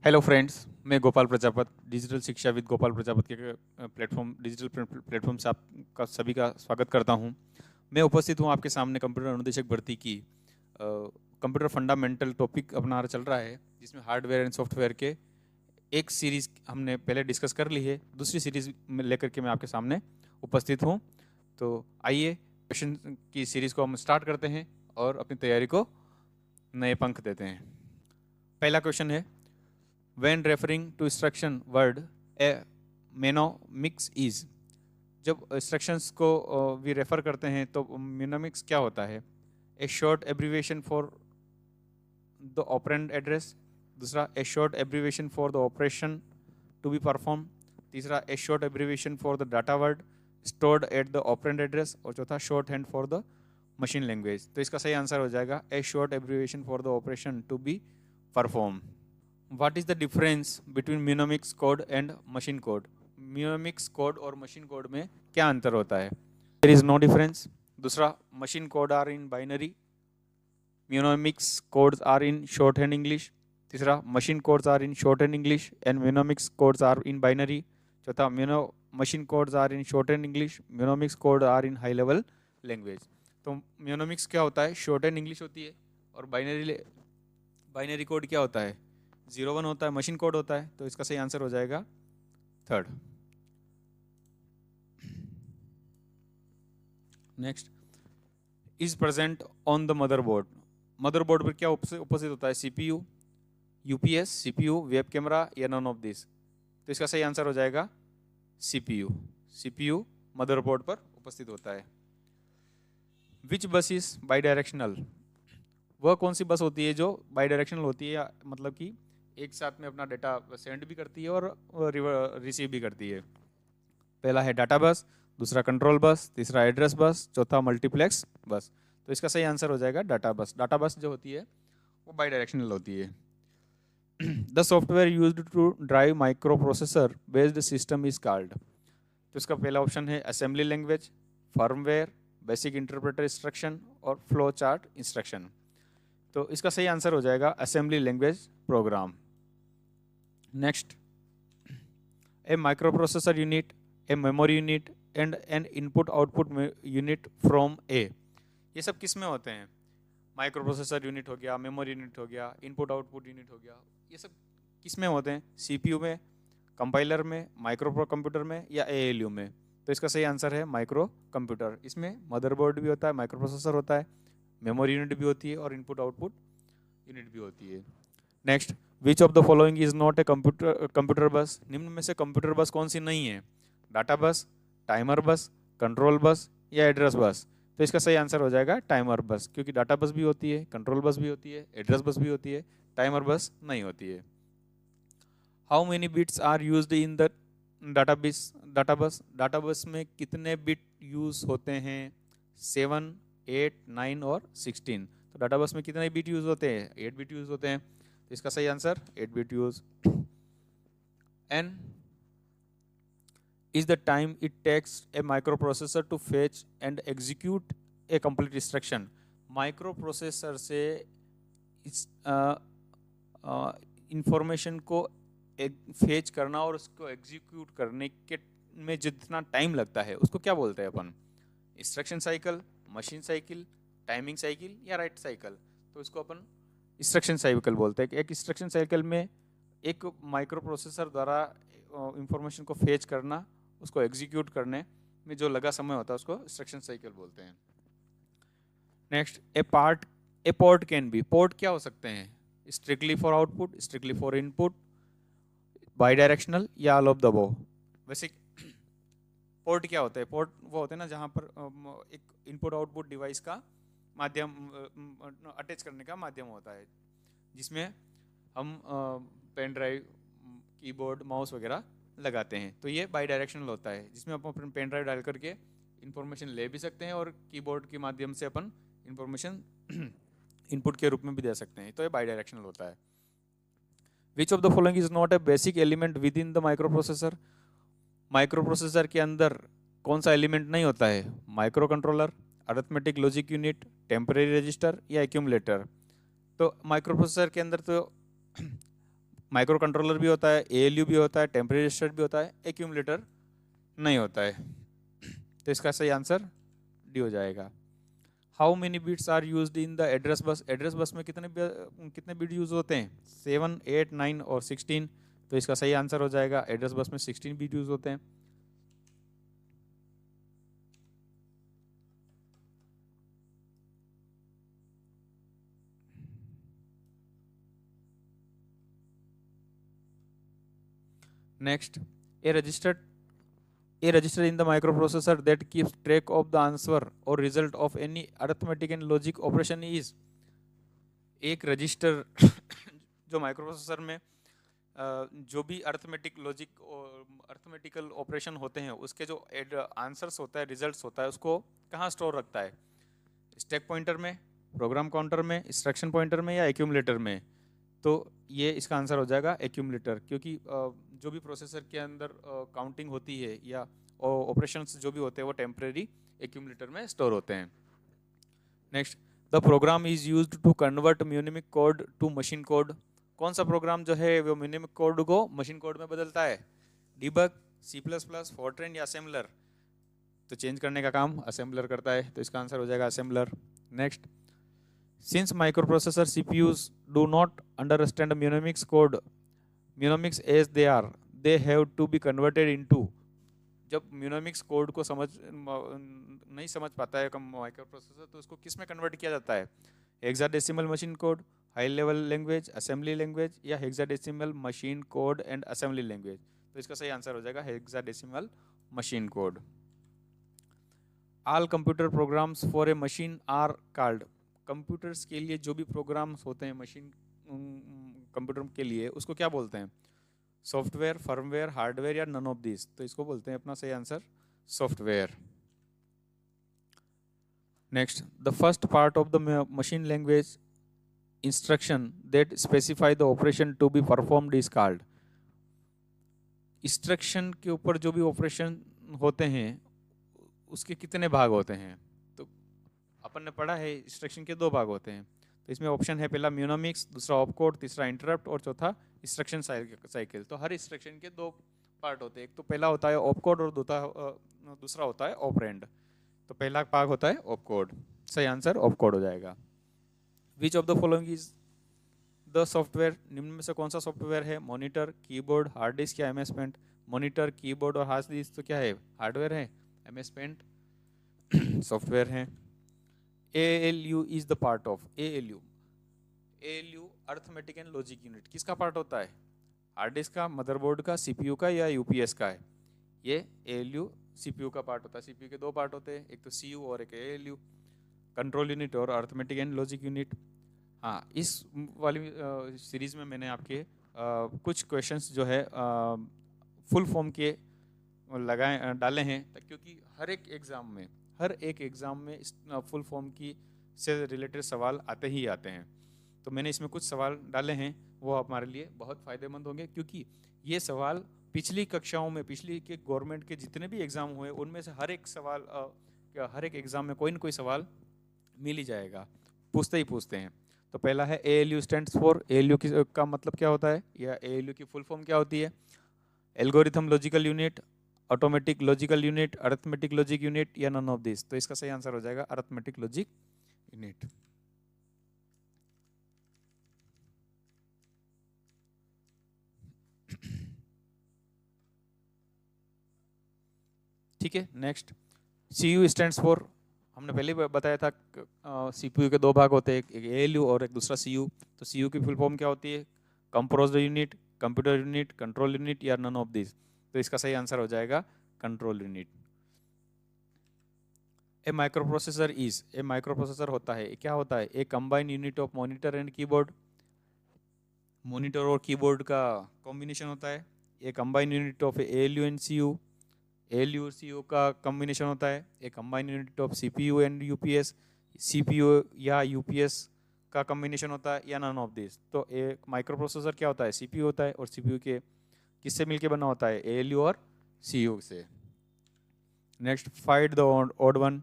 Hello friends, मैं Gopal Prajapat digital शिक्षा with Gopal Prajapat के डिजिटल प्लेटफॉर्म से आपका सभी का स्वागत करता हूं। मैं उपस्थित हूं आपके सामने कंप्यूटर अनुदेशक भर्ती की कंप्यूटर फंडामेंटल टॉपिक अपना चल रहा है, जिसमें हार्डवेयर एंड सॉफ्टवेयर के एक सीरीज़ हमने पहले डिस्कस कर ली है। दूसरी सीरीज़ में लेकर के मैं आपके सामने उपस्थित हूँ। तो आइए क्वेश्चन की सीरीज़ को हम स्टार्ट करते हैं और अपनी तैयारी को नए पंख देते हैं। पहला क्वेश्चन है, When referring to instruction word, a mnemonics is। जब instructions को we refer करते हैं तो mnemonics क्या होता है? A short abbreviation for the operand address, दूसरा a short abbreviation for the operation to be performed, तीसरा a short abbreviation for the data word stored at the operand address, और चौथा short hand for the machine language। तो इसका सही answer हो जाएगा a short abbreviation for the operation to be performed। What is the difference between mnemonics code and machine code? mnemonics code और machine code में क्या अंतर होता है? There is no difference। दूसरा, machine code are in binary, mnemonics codes are in shorthand English। तीसरा, machine codes are in shorthand English and mnemonics codes are in binary। चौथा, machine codes are in shorthand English, mnemonics code are in high level language। तो mnemonics क्या होता है? shorthand English होती है, और binary code क्या होता है? 01 होता है, मशीन कोड होता है। तो इसका सही आंसर हो जाएगा third. Next, is present on the motherboard. Motherboard पर क्या उपस्थित होता है? CPU, UPS, CPU, web camera, या नन ऑफ दिस। तो इसका सही आंसर हो जाएगा सीपीयू। सीपीयू मदरबोर्ड पर उपस्थित होता है। विच बस इज बाई डायरेक्शनल। वह कौन सी बस होती है जो बाई डायरेक्शनल होती है, या मतलब कि एक साथ में अपना डेटा सेंड भी करती है और रिसीव भी करती है? पहला है डाटा बस, दूसरा कंट्रोल बस, तीसरा एड्रेस बस, चौथा मल्टीप्लेक्स बस। तो इसका सही आंसर हो जाएगा डाटा बस। डाटा बस जो होती है वो बाई डायरेक्शनल होती है। The software used to drive micro processor based system is called. तो इसका पहला ऑप्शन है assembly language, firmware, basic interpreter instruction और फ्लो चार्ट इंस्ट्रक्शन। तो इसका सही आंसर हो जाएगा assembly language program. Next, a microprocessor unit, a memory unit and an input output unit from a. ये सब किस में होते हैं? माइक्रो प्रोसेसर यूनिट हो गया, मेमोरी यूनिट हो गया, इनपुट आउटपुट यूनिट हो गया। ये सब किस में होते हैं? सीपीयू में, कंपाइलर में, माइक्रो कंप्यूटर में, या एएलयू में। तो इसका सही आंसर है माइक्रो कंप्यूटर। इसमें मदरबोर्ड भी होता है, माइक्रो प्रोसेसर होता है, मेमोरी यूनिट भी होती है और इनपुट आउटपुट यूनिट भी होती है। Next, which of the following is not a computer बस। निम्न में से कंप्यूटर बस कौन सी नहीं है? डाटा बस, टाइमर बस, कंट्रोल बस, या एड्रेस बस। तो इसका सही आंसर हो जाएगा टाइमर बस, क्योंकि डाटा बस भी होती है, कंट्रोल बस भी होती है, एड्रेस बस भी होती है, टाइमर बस नहीं होती है। How many bits are used in the data bus में कितने बिट यूज होते हैं? 7, 8, 9 और 16। तो डाटा बस में कितने बिट यूज होते हैं? 8 बिट यूज होते हैं। तो इसका सही आंसर 8 बिट यूज। एन is the time it takes a microprocessor to fetch and execute a complete instruction। Microprocessor से इस इंफॉर्मेशन को फेच करना और उसको एग्जीक्यूट करने के में जितना टाइम लगता है उसको क्या बोलते हैं अपन? Instruction cycle, machine cycle, timing cycle, या राइट साइकिल। तो इसको अपन इंस्ट्रक्शन साइकिल बोलते हैं। एक इंस्ट्रक्शन साइकिल में एक माइक्रोप्रोसेसर द्वारा इंफॉर्मेशन को फेच करना, उसको एग्जीक्यूट करने में जो लगा समय होता है उसको इंस्ट्रक्शन साइकिल बोलते हैं। Next, A port can be. Port क्या हो सकते हैं? Strictly for output, strictly for input, by directional, या ऑल ऑफ द अबव। वैसे पोर्ट क्या होता है? पोर्ट वो होते हैं ना जहाँ पर एक इनपुट आउटपुट डिवाइस का माध्यम अटैच करने का माध्यम होता है, जिसमें हम पेन ड्राइव, कीबोर्ड, माउस वगैरह लगाते हैं। तो ये बाई डायरेक्शनल होता है, जिसमें अपन अपने पेन ड्राइव डाल करके इंफॉर्मेशन ले भी सकते हैं और कीबोर्ड के माध्यम से अपन इंफॉर्मेशन इनपुट के रूप में भी दे सकते हैं। तो ये बाई डायरेक्शनल होता है। Which of the following is not a basic element with in the microprocessor. Microprocessor के अंदर कौन सा एलिमेंट नहीं होता है? Micro controller, arithmetic logic unit, temporary register, या एक्यूमुलेटर। तो माइक्रोप्रोसेसर के अंदर तो माइक्रो कंट्रोलर भी होता है, ALU भी होता है, टेम्परेरी रजिस्टर भी होता है, एक्यूमुलेटर नहीं होता है। तो इसका सही आंसर डी हो जाएगा। How many bits are used in the address bus? Address bus में कितने बिट यूज होते हैं? 7, 8, 9 और 16। तो इसका सही आंसर हो जाएगा एड्रेस बस में 16 बिट यूज होते हैं। Next, A register in the microprocessor that keeps track of the answer or result of any arithmetic and logic operation is। एक रजिस्टर जो माइक्रोप्रोसेसर में जो भी अर्थमेटिकल ऑपरेशन होते हैं उसके जो आंसर्स होता है, रिजल्ट्स होता है, उसको कहाँ स्टोर रखता है? स्टैक पॉइंटर में, प्रोग्राम काउंटर में, इंस्ट्रक्शन पॉइंटर में या एक्यूमुलेटर में? तो ये इसका आंसर हो जाएगा एक्यूमुलेटर, क्योंकि जो भी प्रोसेसर के अंदर काउंटिंग होती है या ऑपरेशंस जो भी होते हैं वो टेम्परेरी एक्यूमुलेटर में स्टोर होते हैं। Next, the program is used to convert mnemonic code to machine code. कौन सा प्रोग्राम जो है वो म्यूनिमिक कोड को मशीन कोड में बदलता है? डिबग, C++, फोर्ट्रेन या असेंबलर? तो चेंज करने का काम असेंबलर करता है, तो इसका आंसर हो जाएगा assembler. Next, since microprocessor CPUs do not understand mnemonics code, mnemonics as they have to be converted into। जब म्यूनोमिक्स कोड को नहीं समझ पाता है माइक्रो प्रोसेसर, तो उसको किस में कन्वर्ट किया जाता है? Hexadecimal machine code, high level language, assembly language या hexadecimal machine code and assembly language? तो इसका सही आंसर हो जाएगा hexadecimal machine code. All computer programs for a machine are called. Computers के लिए जो भी प्रोग्राम्स होते हैं मशीन कंप्यूटर के लिए, उसको क्या बोलते हैं? सॉफ्टवेयर, फर्मवेयर, हार्डवेयर या नन ऑफ दिस? तो इसको बोलते हैं अपना सही answer software. Next, the first part of the machine language instruction that specify the operation to be performed is called. Instruction के ऊपर जो भी ऑपरेशन होते हैं उसके कितने भाग होते हैं? तो अपन ने पढ़ा है इंस्ट्रक्शन के 2 भाग होते हैं। तो इसमें ऑप्शन है पहला म्यूनोमिक्स, दूसरा ऑपकोड, तीसरा इंटरप्ट और चौथा इंस्ट्रक्शन साइकिल। तो हर इंस्ट्रक्शन के 2 पार्ट होते हैं, एक तो पहला होता है ऑपकोड और दूसरा होता है ऑपरेंड। तो पहला भाग होता है ऑपकोड, सही आंसर ऑपकोड हो जाएगा। Which of the following is the software? निम्न में से कौन सा सॉफ्टवेयर है? मॉनिटर, कीबोर्ड, हार्ड डिस्क या MS पेंट? मॉनिटर, कीबोर्ड और हार्ड डिस्क तो क्या है? हार्डवेयर है। MS पेंट सॉफ्टवेयर है। ALU is the part of ALU arithmetic and logic unit किसका पार्ट होता है? हार्ड डिस्क का, मदरबोर्ड का, CPU का या UPS का है? ये ALU CPU का पार्ट होता है। CPU के 2 पार्ट होते हैं, एक तो CU और एक ALU, कंट्रोल यूनिट और अर्थमेटिक एंड लॉजिक यूनिट। हाँ, इस वाली सीरीज में मैंने आपके कुछ क्वेश्चंस जो है फुल फॉर्म के डाले हैं, क्योंकि हर एक एग्ज़ाम में फुल फॉर्म की से रिलेटेड सवाल आते ही आते हैं। तो मैंने इसमें कुछ सवाल डाले हैं, वो हमारे लिए बहुत फ़ायदेमंद होंगे, क्योंकि ये सवाल पिछली कक्षाओं में, पिछली के गवर्नमेंट के जितने भी एग्ज़ाम हुए उनमें से हर एक एग्ज़ाम में कोई ना कोई सवाल मिल ही जाएगा, पूछते ही पूछते हैं। तो पहला है ALU स्टैंड्स फॉर। ALU का मतलब क्या होता है या ALU की फुल फॉर्म क्या होती है? Algorithm logical unit, automatic logical unit, arithmetic logic unit या नन ऑफ दिस? तो इसका सही आंसर हो जाएगा अरिथमेटिक लॉजिक यूनिट। ठीक है, नेक्स्ट, CU स्टैंड्स फॉर। हमने पहले बताया था CPU के 2 भाग होते हैं, एक ALU और एक दूसरा CU। तो CU की फुल फॉर्म क्या होती है? Composed unit, computer unit, control unit या नन ऑफ दिस? तो इसका सही आंसर हो जाएगा कंट्रोल यूनिट। ए माइक्रोप्रोसेसर होता है, क्या होता है? A combined unit of monitor and keyboard. Monitor और कीबोर्ड का कॉम्बिनेशन होता है। A combined unit of ALU and CU। ALU और CU का कॉम्बिनेशन होता है। A combined unit of CPU and UPS। CPU या UPS का कॉम्बिनेशन होता है या नन ऑफ दिस? तो एक माइक्रोप्रोसेसर क्या होता है? CPU होता है, और CPU के किससे मिलके बना होता है? ALU और CU से। Next, find the odd one.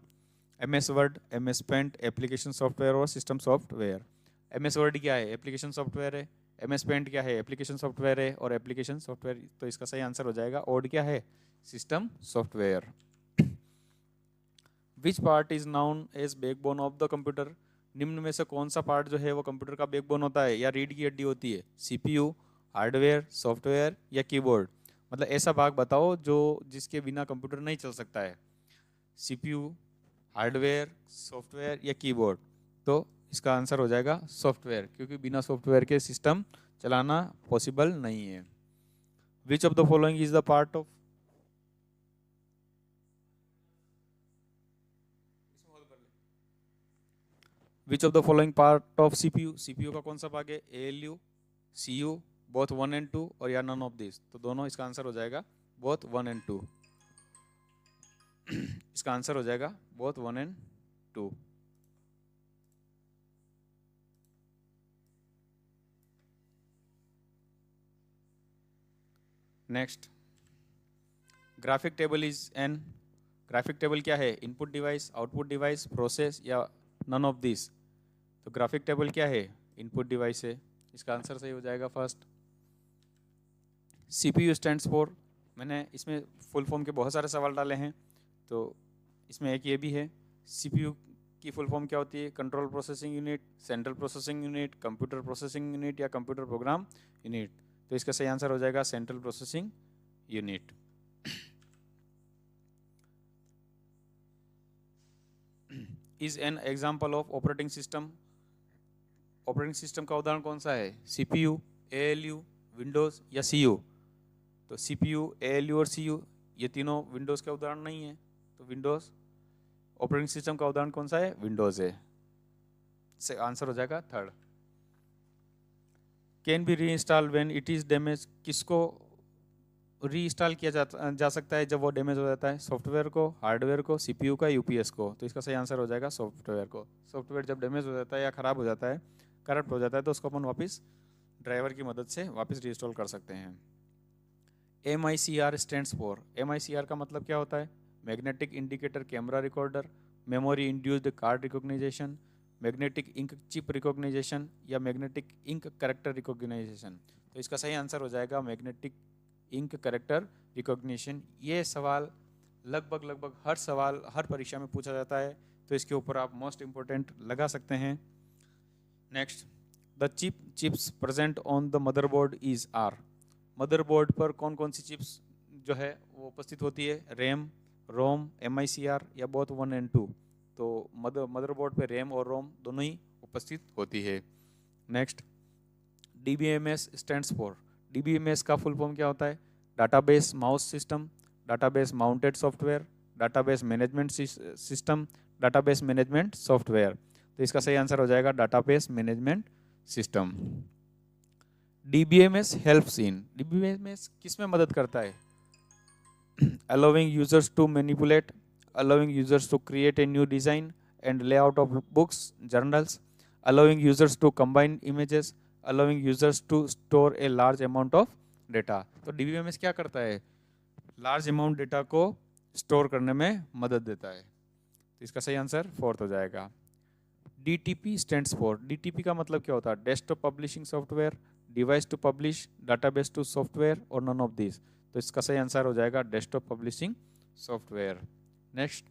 MS word, MS paint, application software और सिस्टम सॉफ्टवेयर? MS वर्ड क्या है? एप्लीकेशन सॉफ्टवेयर है। MS पेंट क्या है, एप्लीकेशन सॉफ्टवेयर है, और एप्लीकेशन सॉफ्टवेयर, तो इसका सही आंसर हो जाएगा OD क्या है, system software. Which part is known as backbone of the computer, निम्न में से कौन सा पार्ट जो है वो कंप्यूटर का बैकबोन होता है या रीढ़ की हड्डी होती है, CPU, हार्डवेयर, सॉफ्टवेयर या कीबोर्ड। मतलब ऐसा भाग बताओ जो जिसके बिना कंप्यूटर नहीं चल सकता है, CPU, हार्डवेयर, सॉफ्टवेयर या कीबोर्ड। तो इसका आंसर हो जाएगा सॉफ्टवेयर, क्योंकि बिना सॉफ्टवेयर के सिस्टम चलाना पॉसिबल नहीं है। Which of the following is the part of, which of the following part of CPU, CPU का कौन सा भाग है, ALU, CU, बोथ 1 and 2 और या नन ऑफ दिस। तो दोनों, इसका आंसर हो जाएगा बोथ 1 and 2। इसका आंसर हो जाएगा both 1 and 2। Next, graphic table is an, graphic table क्या है, input device, output device, process या नन ऑफ दिस। तो ग्राफिक टेबल क्या है, इनपुट डिवाइस है। इसका आंसर सही हो जाएगा फर्स्ट। CPU स्टैंड्स फॉर, मैंने इसमें फुल फॉर्म के बहुत सारे सवाल डाले हैं, तो इसमें एक ये भी है। CPU की फुल फॉर्म क्या होती है, control processing unit, central processing unit, computer processing unit या कंप्यूटर प्रोग्राम यूनिट। तो इसका सही आंसर हो जाएगा central processing unit. Is an example of operating system, operating system का उदाहरण कौन सा है, CPU, ALU, विंडोज या CU। तो CPU, ALU और CU ये तीनों विंडोज का उदाहरण नहीं है, तो विंडोज ऑपरेटिंग सिस्टम का उदाहरण कौन सा है, विंडोज है। से आंसर हो जाएगा थर्ड। कैन बी री install when it is damage, किसको री इंस्टॉल किया जा सकता है जब वो डैमेज हो जाता है, सॉफ्टवेयर को, हार्डवेयर को, CPU का, UPS को। तो इसका सही आंसर हो जाएगा सॉफ्टवेयर को। सॉफ्टवेयर जब डैमेज हो जाता है या ख़राब हो जाता है, करप्ट हो जाता है, तो उसको अपन वापस ड्राइवर की मदद से वापस रीइंस्टॉल कर सकते हैं। MICR स्टैंड्स फॉर, MICR का मतलब क्या होता है, magnetic indicator camera recorder, memory induced card recognition, magnetic ink chip recognition या मैग्नेटिक इंक कैरेक्टर रिकॉग्निजेशन। तो इसका सही आंसर हो जाएगा मैग्नेटिक इंक कैरेक्टर रिकॉग्निशन। ये सवाल लगभग हर परीक्षा में पूछा जाता है, तो इसके ऊपर आप मोस्ट इम्पोर्टेंट लगा सकते हैं। Next, the chips present on the motherboard is are, motherboard पर कौन कौन सी चिप्स जो है वो उपस्थित होती है, रैम, रोम, MICR या बोथ 1 and 2। तो मदरबोर्ड पे रैम और रोम दोनों ही उपस्थित होती है। Next, DBMS stands for, DBMS का फुल फॉर्म क्या होता है, database mouse system, database mounted software, database management system, database management software. तो इसका सही आंसर हो जाएगा database management system. DBMS helps in, DBMS किस में मदद करता है, allowing users to manipulate, allowing users to create a new design and layout of books, journals, allowing users to combine images, allowing users to store a large amount of data। तो DBMS क्या करता है, large amount data को store करने में मदद देता है। तो इसका सही आंसर फोर्थ हो जाएगा। DTP स्टैंड्स फॉर, DTP का मतलब क्या होता है, desktop publishing software, device to publish, database to software और नन ऑफ दिस। तो इसका सही आंसर हो जाएगा desktop publishing software. Next,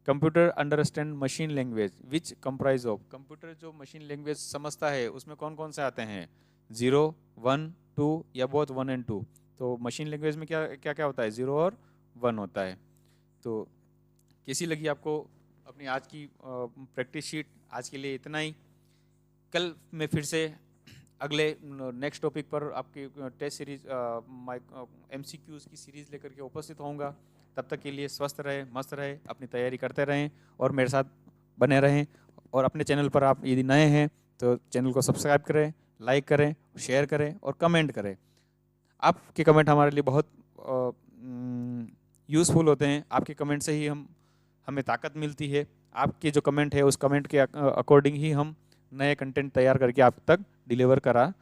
computer understand machine language which comprise of, computer जो मशीन लैंग्वेज समझता है उसमें कौन कौन से आते हैं, 0, 1, 2 या बोथ 1 and 2। तो मशीन लैंग्वेज में क्या क्या क्या होता है, 0 और 1 होता है। तो कैसी लगी आपको अपनी आज की प्रैक्टिस शीट? आज के लिए इतना ही। कल मैं फिर से अगले नेक्स्ट टॉपिक पर आपकी टेस्ट सीरीज MCQs की सीरीज लेकर के उपस्थित होऊंगा। तब तक के लिए स्वस्थ रहे, मस्त रहे, अपनी तैयारी करते रहें और मेरे साथ बने रहें। और अपने चैनल पर आप यदि नए हैं तो चैनल को सब्सक्राइब करें, लाइक करें, शेयर करें और कमेंट करें। आपके कमेंट हमारे लिए बहुत यूज़फुल होते हैं। आपके कमेंट से ही हमें ताकत मिलती है। आपके जो कमेंट है उस कमेंट के अकॉर्डिंग ही हम नए कंटेंट तैयार करके आप तक डिलीवर करा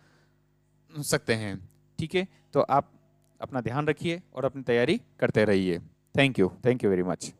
सकते हैं। ठीक है, तो आप अपना ध्यान रखिए और अपनी तैयारी करते रहिए। Thank you very much.